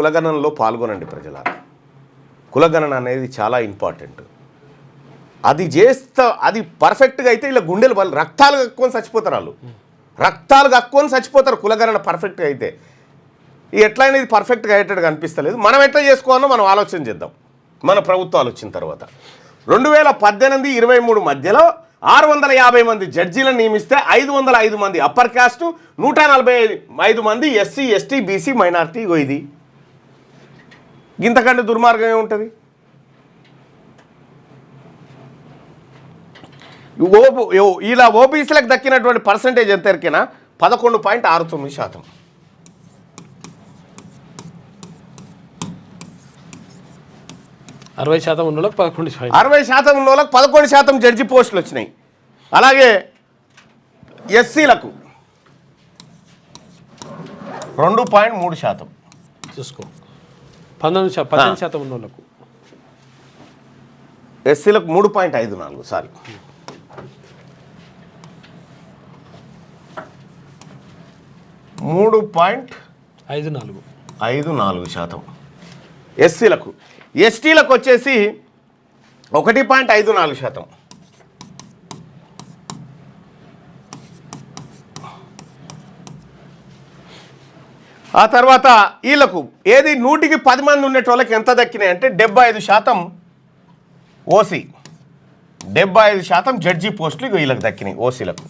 కులగణనలో పాల్గొనండి ప్రజలారా. కులగణన అనేది చాలా ఇంపార్టెంట్. అది చేస్తా అది పర్ఫెక్ట్గా అయితే ఇలా గుండెలు వాళ్ళు రక్తాలు కక్కుని చచ్చిపోతారు. వాళ్ళు రక్తాలు కక్కుని చచ్చిపోతారు కులగణన పర్ఫెక్ట్గా అయితే. ఎట్లయినా ఇది పర్ఫెక్ట్గా అయ్యేటట్టుగా అనిపిస్తలేదు. మనం ఎట్లా చేసుకోవాలో మనం ఆలోచన చేద్దాం మన ప్రభుత్వాలు వచ్చిన తర్వాత. 2018-23 మధ్యలో 650 మంది జడ్జీలను నియమిస్తే 505 మంది అప్పర్ క్యాస్ట్, 145 మంది ఎస్సీ, ఎస్టీ, బీసీ, మైనారిటీ. ఇది ఇంతకంటే దుర్మార్గం ఏముంటుంది? ఇలా ఓబీసీలకు దక్కినటువంటి పర్సంటేజ్ ఎంత ఎరికినా 11.69%. 60% ఉన్న వాళ్ళకి 11%. 60% ఉన్న వాళ్ళకి 11% జడ్జి పోస్టులు వచ్చినాయి. అలాగే ఎస్సీలకు 2.3%. చూసుకో 18% ఉన్న వాళ్ళకు. ఎస్సీలకు 3.54. సారీ, 3.54% ఎస్సీలకు. ఎస్టీలకు వచ్చేసి 1.54%. ఆ తర్వాత వీళ్ళకు ఏది 100కి 10 మంది ఉండేటోళ్ళకి ఎంత దక్కినాయి అంటే 75% ఓసీ, 75% జడ్జి పోస్టులు వీళ్ళకి దక్కినాయి ఓసీలకు.